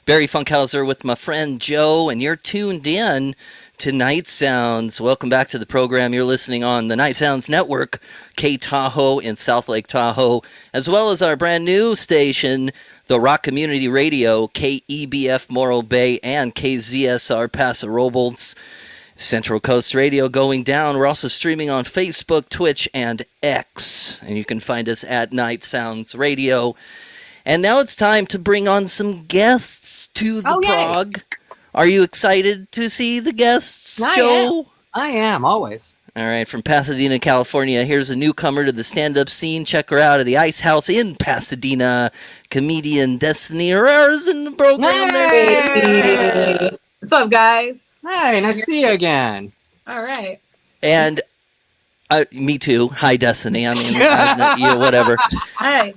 Barry Funkhauser with my friend Joe, and you're tuned in to Night Sounds. Welcome back to the program. You're listening on the Night Sounds Network, K-Tahoe in South Lake Tahoe, as well as our brand new station, the Rock Community Radio, KEBF Morro Bay, and KZSR Paso Robles. Central Coast Radio going down. We're also streaming on Facebook, Twitch, and X. And you can find us at Night Sounds Radio. And now it's time to bring on some guests to the prog. Are you excited to see the guests, Joe? I am, always. All right, from Pasadena, California, here's a newcomer to the stand-up scene. Check her out at the Ice House in Pasadena. Comedienne Destiny Herrera's in the program. Hey! What's up, guys? Hey, nice to see you again. All right. And me too. Hi, Destiny. I mean, whatever. Hi.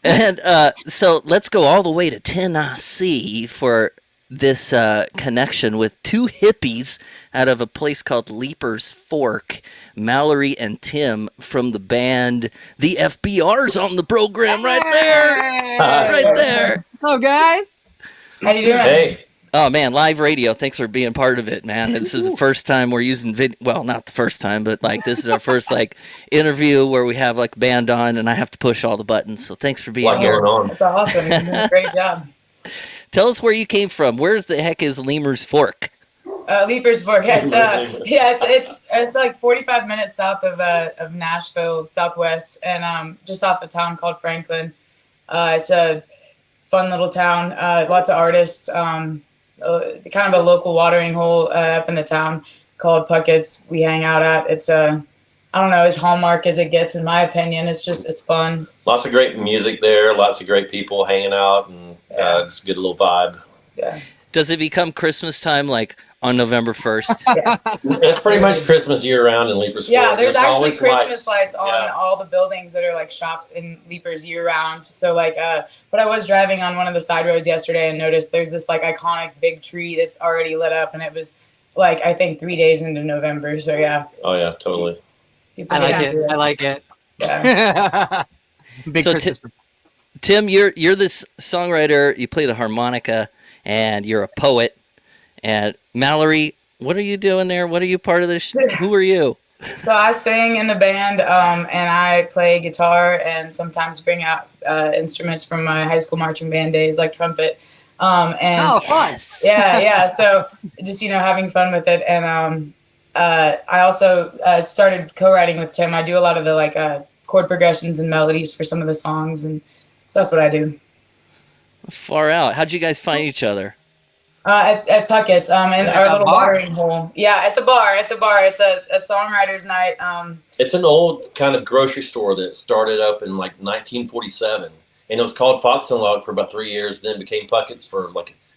And so let's go all the way to Tennessee for this connection with two hippies out of a place called Leaper's Fork, Malarie and Tim from the band The FBR's on the program right there. Right there. Hello, guys. How you doing? Hey. Oh, man, live radio. Thanks for being part of it, man. This is the first time we're using video. Well, not the first time, but this is our first interview where we have band on and I have to push all the buttons. So thanks for being here. That's awesome. You're doing a great job. Tell us where you came from. Where's the heck is Leaper's Fork? Leaper's Fork. Yeah, it's like 45 minutes south of Nashville, southwest, and just off a town called Franklin. It's a fun little town. Lots of artists. Kind of a local watering hole up in the town called Puckett's. We hang out at. It's I don't know, as hallmark as it gets, in my opinion. It's fun. Lots of great music there. Lots of great people hanging out, and it's a good little vibe. Yeah. Does it become Christmas time on November 1st? Yeah. It's pretty much Christmas year round in Leaper's Fork. Yeah, there's actually Christmas lights on Yeah. all the buildings that are shops in Leaper's year round. So but I was driving on one of the side roads yesterday and noticed there's this iconic big tree that's already lit up, and it was I think 3 days into November. So yeah. Oh yeah, totally. People I like it. Yeah. Big So Christmas. Tim, you're this songwriter. You play the harmonica, and you're a poet. And Malarie, what are you doing there? What are you part of this? Who are you? So I sing in the band, and I play guitar and sometimes bring out instruments from my high school marching band days, like trumpet. Fun. Yeah. So just having fun with it, and I also started co-writing with Tim. I do a lot of the chord progressions and melodies for some of the songs, and so that's what I do. That's far out. How'd you guys find each other? At Puckett's, in At our the little bar. watering hole. Yeah, at the bar. It's a songwriter's night. It's an old kind of grocery store that started up in 1947, and it was called Fox and Lock for about 3 years. Then became Puckett's for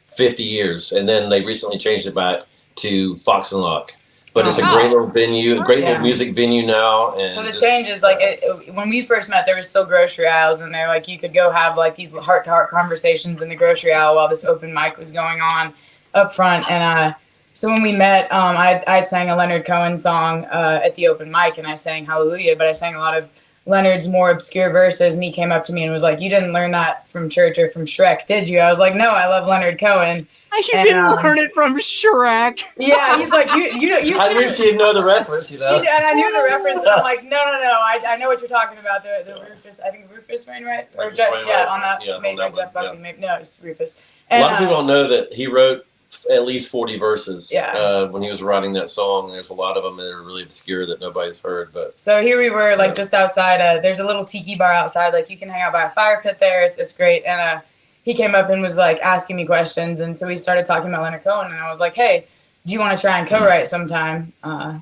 50 years, and then they recently changed it back to Fox and Lock. But it's a great little venue, a great little music venue now. And so the change is when we first met, there was still grocery aisles, and there you could go have these heart-to-heart conversations in the grocery aisle while this open mic was going on up front. And so when we met, I sang a Leonard Cohen song at the open mic, and I sang Hallelujah, but I sang a lot of Leonard's more obscure verses, and he came up to me and was like, "You didn't learn that from church or from Shrek, did you?" I was like, "No, I love Leonard Cohen." I didn't learn it from Shrek. Yeah, he's like, you. I knew she'd know the reference, And I knew the reference, and I'm like, no, I know what you're talking about. The Rufus, I think Rufus Wainwright, or Rufus Jeff, Wainwright. on that, Yeah, maybe on that Jeff one, Buckley, maybe no, it's Rufus. A And, lot of people don't know that he wrote at least 40 verses Yeah. when he was writing that song. There's a lot of them that are really obscure that nobody's heard. But So here we were, just outside. There's a little tiki bar outside. You can hang out by a fire pit there. It's great. And he came up and was asking me questions, and so we started talking about Leonard Cohen, and I was like, "Hey, do you want to try and co-write sometime?"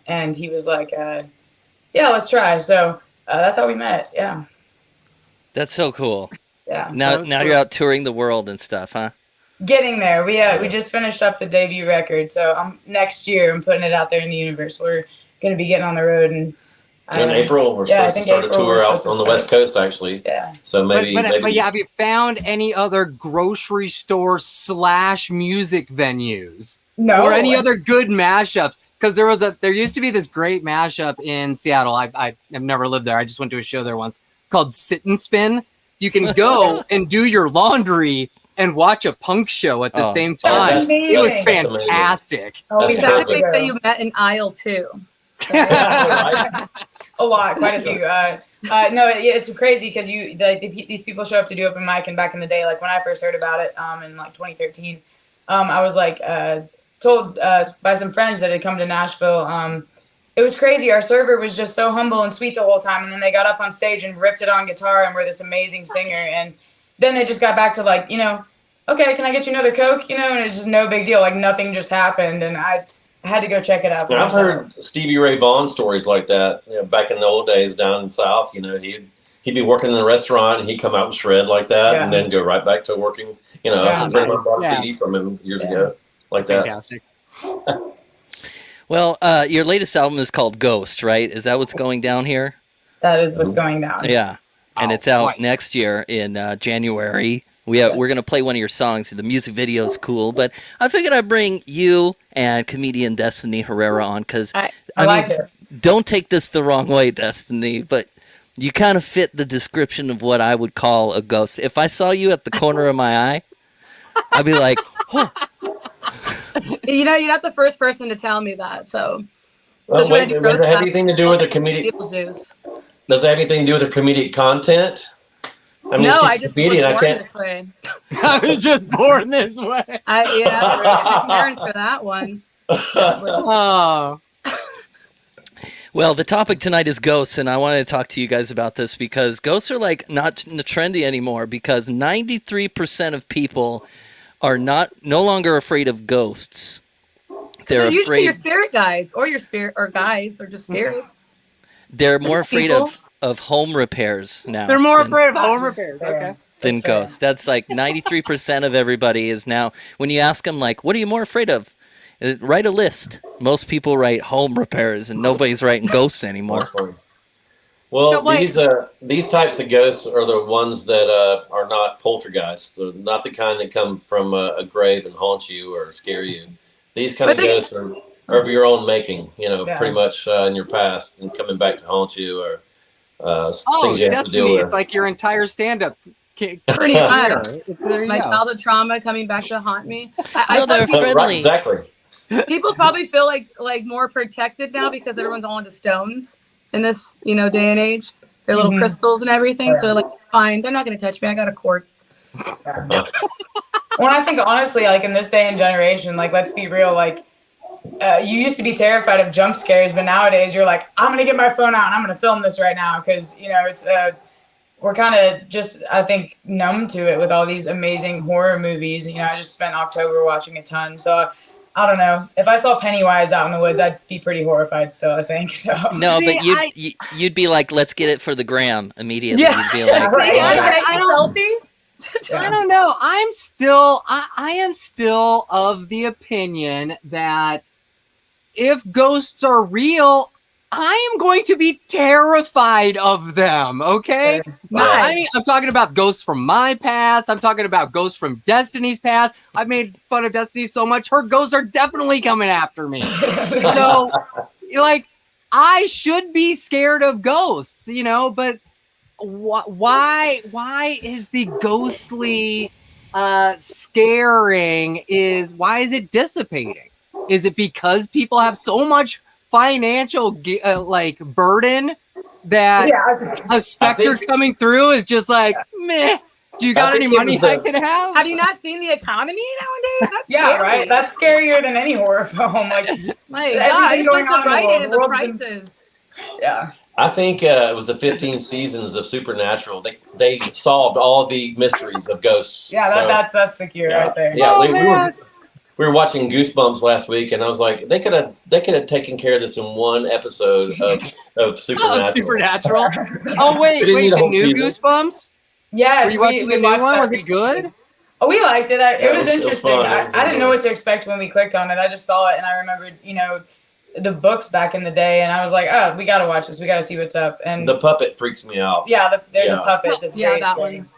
And he was like, "Yeah, let's try." So that's how we met. Yeah. That's so cool. Yeah. Now you're out touring the world and stuff, huh? Getting there. We just finished up the debut record, so next year I'm putting it out there in the universe. We're going to be getting on the road, and in April, we're supposed to start a tour out on the West Coast, actually. Yeah. So maybe. But have you found any other grocery store / music venues? No. Or any other good mashups? Because there used to be this great mashup in Seattle. I have never lived there. I just went to a show there once called Sit and Spin. You can go and do your laundry and watch a punk show at the same Oh, time. that's It was amazing. fantastic. Oh, we That's had perfect. to Think that go. you met in aisle 2. Right? A lot, quite a few. No, it's crazy because these people show up to do open mic, and back in the day, like when I first heard about it, in like 2013, I was like told by some friends that had come to Nashville. It was crazy. Our server was just so humble and sweet the whole time, and then they got up on stage and ripped it on guitar and were this amazing singer, and then they just got back to like, okay, can I get you another Coke? And it's just no big deal. Like nothing just happened, and I had to go check it out. I've heard Stevie Ray Vaughan stories like that. Back in the old days down in South, he'd be working in a restaurant and he'd come out and shred like that, and then go right back to working. I bought a CD from him years ago, like that. Fantastic. Well, your latest album is called Ghost, right? Is that what's going down here? That is what's going down. Yeah, and it's out next year in January. We're going to play one of your songs. The music video is cool, but I figured I'd bring you and comedian Destiny Herrera on because I like it. Don't take this the wrong way, Destiny, but you kind of fit the description of what I would call a ghost. If I saw you at the corner of my eye, I'd be like, oh. You're not the first person to tell me that, so. Well, wait, does it have anything to do with the comedic? Does it have anything to do with the comedic content? I mean, no, it's I just was born this way. I was just born this way. My parents for that one. Oh. Well, the topic tonight is ghosts, and I wanted to talk to you guys about this because ghosts are like not trendy anymore because 93% of people are no longer afraid of ghosts. They're usually your spirit guides or your spirit or guides or just spirits. They're more afraid of home repairs now. They're more afraid of home repairs. Okay. Than ghosts. That's like 93% of everybody is now. When you ask them, like, what are you more afraid of? Write a list. Most people write home repairs, and nobody's writing ghosts anymore. Well, these types of ghosts are the ones that are not poltergeists. They're not the kind that come from a grave and haunt you or scare you. These kind of ghosts are of your own making, pretty much in your past and coming back to haunt you or things you have to deal with. It's like your entire stand-up. Pretty much. My childhood trauma coming back to haunt me. They're friendly. Right, exactly. People probably feel like more protected now because everyone's all into stones in this, day and age. They're little crystals and everything. So they're like, fine, they're not going to touch me. I got a quartz. When I think honestly, like in this day and generation, like let's be real, like you used to be terrified of jump scares, but nowadays you're like, I'm gonna get my phone out and I'm gonna film this right now because it's we're kind of just I think numb to it with all these amazing horror movies. I just spent October watching a ton, so I don't know. If I saw Pennywise out in the woods, I'd be pretty horrified still, I think. So. No, but you'd be like, let's get it for the gram immediately. Yeah. You'd be like, I don't, selfie? I don't know. I'm still, I am still of the opinion that if ghosts are real, I am going to be terrified of them. Okay. I'm talking about ghosts from my past. I'm talking about ghosts from Destiny's past. I've made fun of Destiny so much. Her ghosts are definitely coming after me. So like, I should be scared of ghosts, but why is the ghostly scaring why is it dissipating? Is it because people have so much financial burden that a specter coming through is just like, meh, do you got any money I can have? Have you not seen the economy nowadays? That's yeah, scary. Right. That's scarier than any horror film. Like, my God, I just went to write in the prices. Yeah. I think it was the 15 seasons of Supernatural. They solved all the mysteries of ghosts. Yeah, that's the cue right there. Yeah, we were watching Goosebumps last week, and I was like, they could have taken care of this in one episode of Supernatural. Supernatural. Oh wait, the new Goosebumps. Yes, we watched the new one. Was it good? Oh, we liked it. It was interesting. I didn't know what to expect when we clicked on it. I just saw it, and I remembered, the books back in the day, and I was like, oh, we got to watch this. We got to see what's up. And the puppet freaks me out. Yeah, there's a puppet. That's very that scary. one.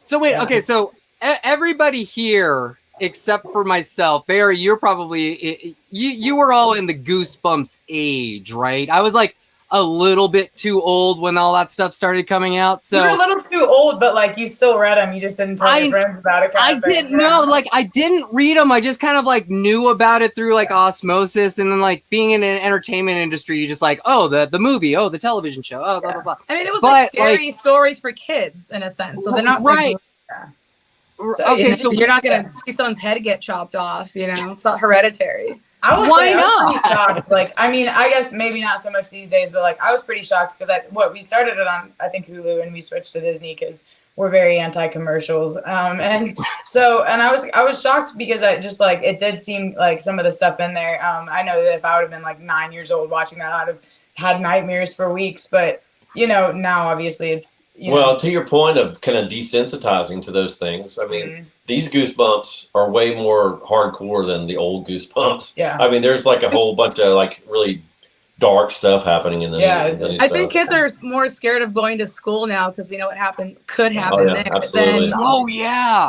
So wait, okay, so everybody here except for myself, Barry, you're probably you were all in the Goosebumps age, right? I was like a little bit too old when all that stuff started coming out. So you're a little too old, but like you still read them. You just didn't tell your friends about it. I didn't know. Like I didn't read them. I just kind of like knew about it through like osmosis, and then like being in an entertainment industry, you just like, oh, the movie, oh, the television show, oh, blah blah blah. I mean, it was like scary stories for kids in a sense, so they're not right. So, okay, so you're not gonna see someone's head get chopped off. You know, it's not hereditary. Why not? I was pretty shocked. Like, I mean, I guess maybe not so much these days, but like, I was pretty shocked because we started it on, I think, Hulu, and we switched to Disney because we're very anti-commercials. And I was shocked because I just like, it did seem like some of the stuff in there. I know that if I would have been like 9 years old watching that, I'd have had nightmares for weeks. But you know, now obviously it's. Well, to your point of kind of desensitizing to those things, I mean, these Goosebumps are way more hardcore than the old Goosebumps. Yeah. I mean, there's like a whole bunch of like really dark stuff happening in the new I think kids are more scared of going to school now because we know what could happen there. Absolutely.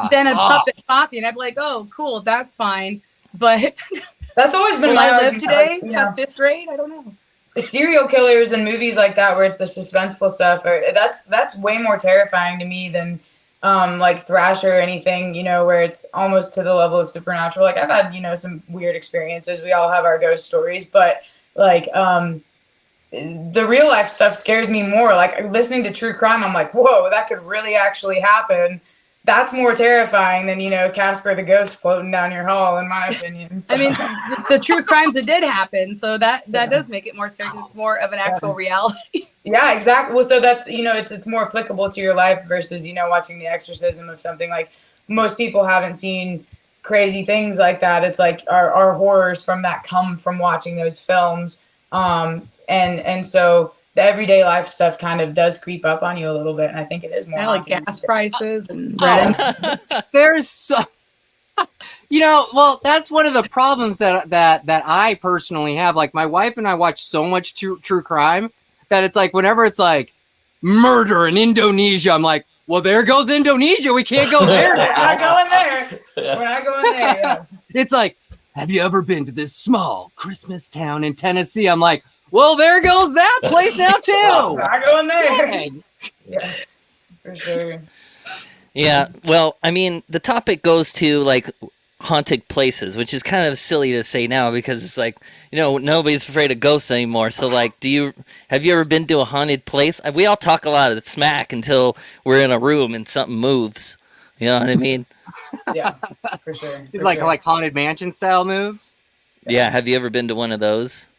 Then a puppet talking. I'd be like, oh, cool, that's fine. But that's always been my I live today past 5th grade. I don't know. Serial killers and movies like that where it's the suspenseful stuff, that's way more terrifying to me than like Thrasher or anything, you know, where it's almost to the level of supernatural. Like I've had, you know, some weird experiences. We all have our ghost stories, but like the real life stuff scares me more. Like listening to true crime, I'm like, whoa, that could really actually happen. That's more terrifying than, you know, Casper the ghost floating down your hall, in my opinion. I mean, the true crimes that did happen, so that does make it more scary because it's more of an actual reality. Yeah, exactly. Well, so that's, you know, it's more applicable to your life versus, you know, watching the exorcism of something. Like most people haven't seen crazy things like that. It's like our horrors from that come from watching those films. And so the everyday life stuff kind of does creep up on you a little bit, and I think it is more like gas prices and there's so, you know, well, that's one of the problems that I personally have. Like my wife and I watch so much true crime that it's like whenever it's like murder in Indonesia, I'm like, well, there goes Indonesia. We can't go there now. We're not going there. We're not going there. Yeah. It's like, have you ever been to this small Christmas town in Tennessee? I'm like, well, there goes that place now too. Not going there. Yeah, for sure. Yeah, well, I mean, the topic goes to like haunted places, which is kind of silly to say now because it's like, you know, nobody's afraid of ghosts anymore. So like, have you ever been to a haunted place? We all talk a lot of smack until we're in a room and something moves. You know what I mean? Yeah, for sure. Like haunted mansion style moves. Yeah, have you ever been to one of those?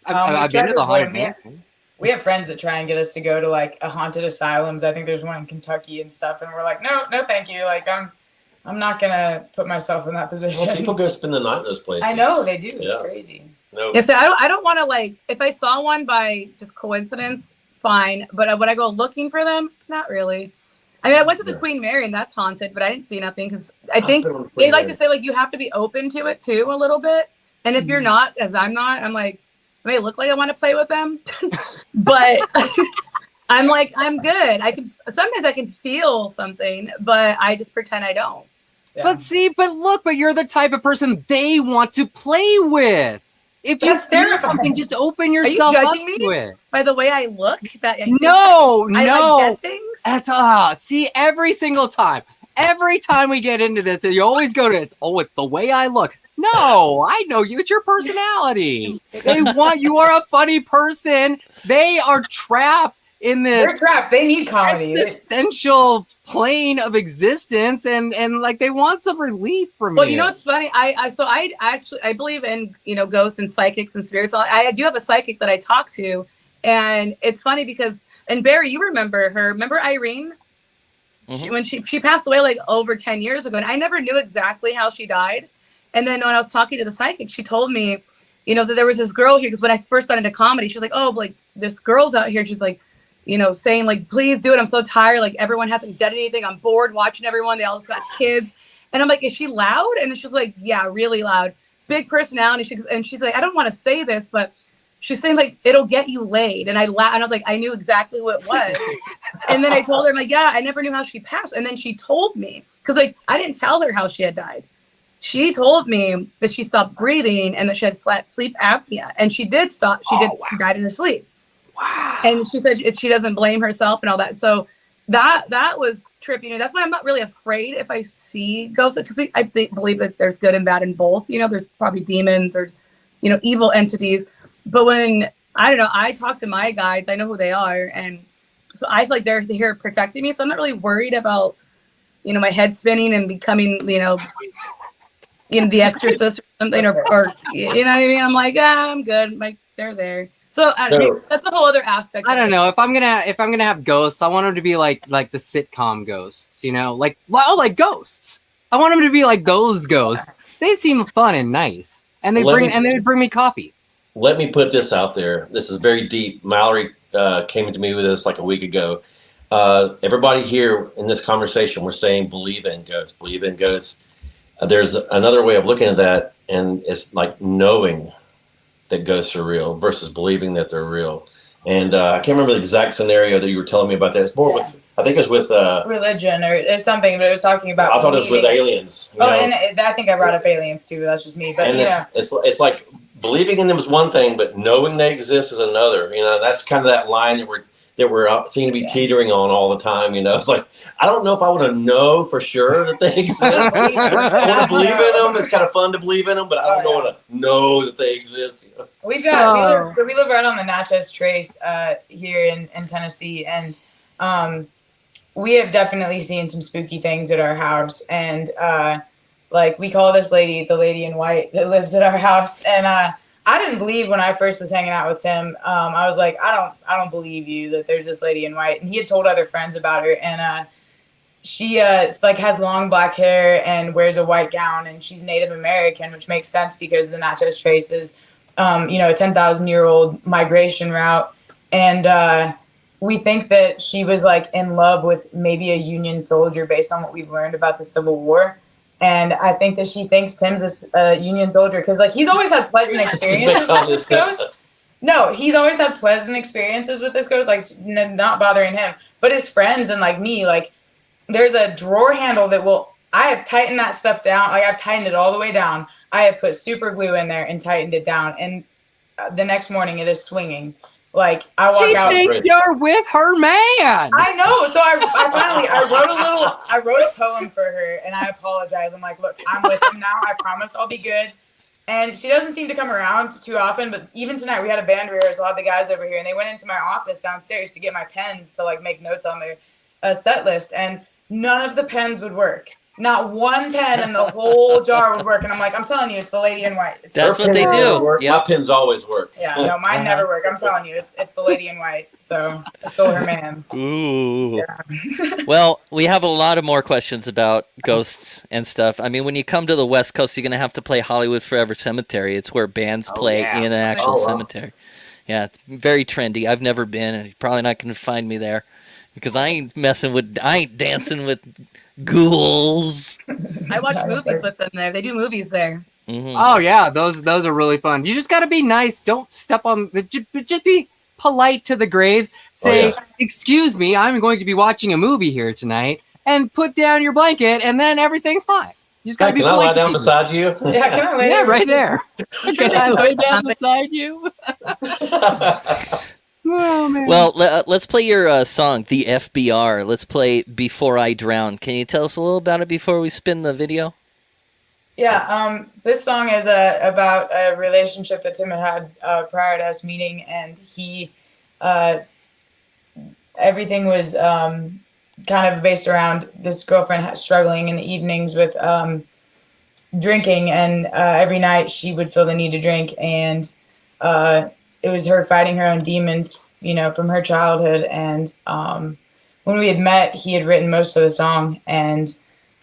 I've been to the haunted mansion. We have friends that try and get us to go to like a haunted asylums. I think there's one in Kentucky and stuff, and we're like, no, thank you. Like I'm not gonna put myself in that position. Well, people go spend the night in those places. I know they do. It's crazy. No. Yeah, so I don't want to like if I saw one by just coincidence, fine. But would I go looking for them? Not really. I mean, I went to the Queen Mary and that's haunted, but I didn't see nothing because I think they like to say like you have to be open to it too a little bit. And if you're not, as I'm not, I'm like, I may look like I want to play with them, but I'm like, I'm good. Sometimes I can feel something, but I just pretend I don't. Yeah. But you're the type of person they want to play with. If you feel something, just open yourself up to it. By the way I look? No. Like get things? That's see, every single time we get into this, you always go to it's the way I look. No, I know you. It's your personality. You are a funny person. They are trapped in this. They're trapped. They need comedy. Existential plane of existence, and like they want some relief from you. Well, you know what's funny? I believe in, you know, ghosts and psychics and spirits. I do have a psychic that I talk to, and it's funny because Barry, you remember her? Remember Irene? Mm-hmm. When she passed away like over 10 years ago, and I never knew exactly how she died. And then when I was talking to the psychic, she told me, you know, that there was this girl here because when I first got into comedy, she was like, oh, like this girl's out here. She's like, you know, saying like, please do it. I'm so tired. Like everyone hasn't done anything. I'm bored watching everyone. They all just got kids. And I'm like, is she loud? And then she's like, yeah, really loud. Big personality. And she's like, I don't want to say this, but she's saying like, it'll get you laid. And I laughed. And I was like, I knew exactly who it was. And then I told her, I'm like, yeah, I never knew how she passed. And then she told me, because like, I didn't tell her how she had died. She told me that she stopped breathing and that she had sleep apnea, and she did stop. She died in her sleep. Wow. And she said she doesn't blame herself and all that. So that was trippy. That's why I'm not really afraid if I see ghosts, because I believe that there's good and bad in both. There's probably demons or, evil entities. But when, I don't know, I talk to my guides, I know who they are. And so I feel like they're here protecting me. So I'm not really worried about, my head spinning and becoming, the exorcist or something, or you know what I mean? I'm like, I'm good. Like, they're there. So that's a whole other aspect. I don't know if I'm gonna have ghosts. I want them to be like the sitcom ghosts, like ghosts. I want them to be like those ghosts. They seem fun and nice, and they would bring me coffee. Let me put this out there. This is very deep. Mallory came to me with this like a week ago. Everybody here in this conversation, we're saying believe in ghosts. Believe in ghosts. There's another way of looking at that, and it's like knowing that ghosts are real versus believing that they're real. And I can't remember the exact scenario that you were telling me about that. It's more with, I think it was with religion or something, but it was talking about. I thought it was with aliens. And I think I brought up aliens too. That's just me. But it's like believing in them is one thing, but knowing they exist is another. That's kind of that line that we're seem to be teetering on all the time. It's like, I don't know if I want to know for sure that they exist. I want to believe in them. It's kind of fun to believe in them, but I don't want to know that they exist. We live right on the Natchez Trace here in Tennessee, and we have definitely seen some spooky things at our house. And like, we call this lady the lady in white that lives at our house. And I didn't believe when I first was hanging out with Tim. I was like, I don't believe you that there's this lady in white. And he had told other friends about her, and she has long black hair and wears a white gown, and she's Native American, which makes sense because the Natchez Trace is a 10,000-year-old migration route. And we think that she was like in love with maybe a Union soldier based on what we've learned about the Civil War. And I think that she thinks Tim's a Union soldier because, like, he's always had pleasant experiences with this ghost. No, he's always had pleasant experiences with this ghost, like, not bothering him. But his friends and, like, me, like, there's a drawer handle that I have tightened that stuff down. Like, I've tightened it all the way down. I have put super glue in there and tightened it down. And the next morning, it is swinging. Like, I walk out. She thinks you're with her man. I know. So I finally I wrote a poem for her, and I apologize. I'm like, look, I'm with him now. I promise I'll be good. And she doesn't seem to come around too often. But even tonight, we had a band rehearsal. I had the guys over here, and they went into my office downstairs to get my pens to like make notes on their set list, and none of the pens would work. Not one pen in the whole jar would work. And I'm like, I'm telling you, it's the lady in white. That's what they do. My pens always work. Yeah, no, mine never work. I'm telling you, it's the lady in white. So I stole her man. Ooh. Yeah. Well, we have a lot of more questions about ghosts and stuff. I mean, when you come to the West Coast, you're going to have to play Hollywood Forever Cemetery. It's where bands play in an actual cemetery. Yeah, it's very trendy. I've never been, and you're probably not going to find me there because I ain't dancing with ghouls. I watch movies with them there. They do movies there. Mm-hmm. Oh yeah, those are really fun. You just got to be nice. Don't step on just be polite to the graves. Say, excuse me, I'm going to be watching a movie here tonight, and put down your blanket, and then everything's fine. You just got to be polite. Can I lie down beside you? Yeah, can I lay down? Right there. Can I lay down beside you? Oh, man. Well, let's play your song, the FBR. Let's play Before I Drown. Can you tell us a little about it before we spin the video? Yeah, this song is about a relationship that Tim had prior to us meeting, and he, everything was kind of based around this girlfriend struggling in the evenings with drinking, and every night she would feel the need to drink, and it was her fighting her own demons, from her childhood. And when we had met, he had written most of the song and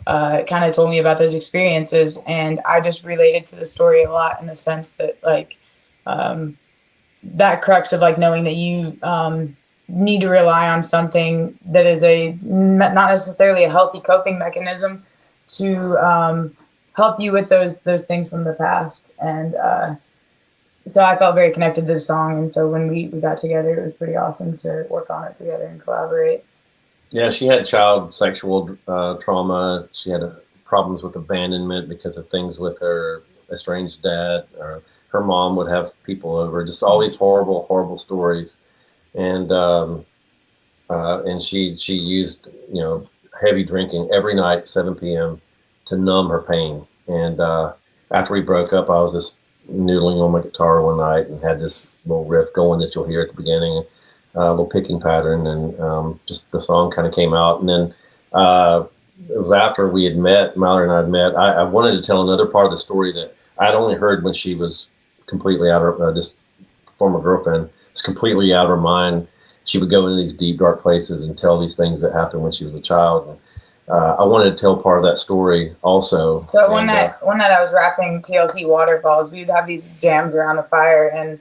kind of told me about those experiences. And I just related to the story a lot in the sense that, like, that crux of, like, knowing that you need to rely on something that is not necessarily a healthy coping mechanism to help you with those things from the past. And so I felt very connected to the song, and so when we got together, it was pretty awesome to work on it together and collaborate. Yeah, she had child sexual trauma. She had problems with abandonment because of things with her estranged dad. Or her mom would have people over. Just always horrible, horrible stories. and she used heavy drinking every night at 7 p.m. to numb her pain. And after we broke up, I was just noodling on my guitar one night and had this little riff going that you'll hear at the beginning, a little picking pattern, and just the song kind of came out. And then it was after we had met, Mallory and I had met. I wanted to tell another part of the story that I'd only heard when she was completely out of this former girlfriend was completely out of her mind. She would go into these deep, dark places and tell these things that happened when she was a child. And, I wanted to tell part of that story also. So one night I was rapping TLC Waterfalls. We would have these jams around the fire, and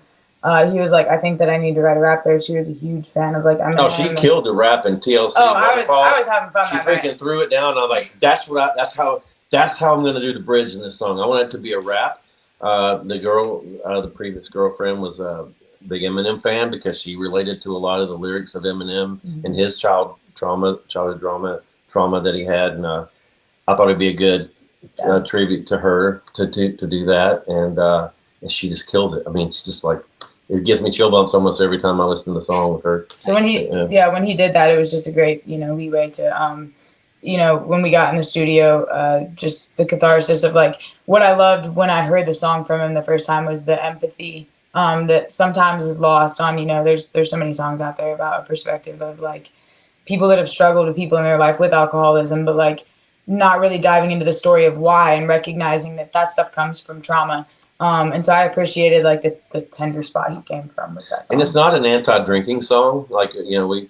he was like, "I think that I need to write a rap there." She was a huge fan of like Eminem. Oh, she killed the rap in TLC. Oh, I was having fun. She freaking threw it down. I'm like, that's how I'm going to do the bridge in this song. I want it to be a rap. The girl, the previous girlfriend, was a big Eminem fan because she related to a lot of the lyrics of Eminem and his childhood trauma that he had, and I thought it'd be a good tribute to her to do that, and she just kills it. I mean, it's just like it gives me chill bumps almost every time I listen to the song with her. So when he did that, it was just a great leeway to when we got in the studio, just the catharsis of like what I loved when I heard the song from him the first time was the empathy that sometimes is lost on there's so many songs out there about a perspective of like people that have struggled with people in their life with alcoholism, but like not really diving into the story of why and recognizing that stuff comes from trauma. And so I appreciated like the tender spot he came from with that song. And it's not an anti-drinking song. Like, we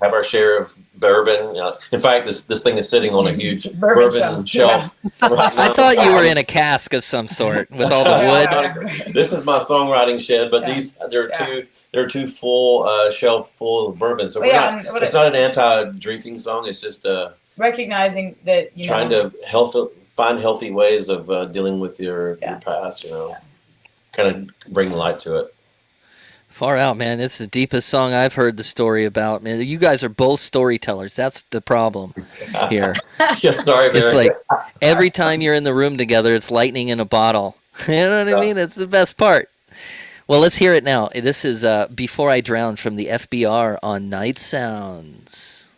have our share of bourbon. In fact, this thing is sitting on a huge bourbon shelf. Yeah. Right now. I thought you were in a cask of some sort with all the wood. This is my songwriting shed, but there are two full shelf full of bourbon. So it's not an anti-drinking song. It's just recognizing that trying to find healthy ways of dealing with your past. Kind of bring light to it. Far out, man. It's the deepest song I've heard the story about, man. You guys are both storytellers. That's the problem here. Yeah, sorry, Barry. It's like every time you're in the room together, it's lightning in a bottle. You know what I mean? It's the best part. Well, let's hear it now. This is Before I Drown from the FBR on Night Sounds.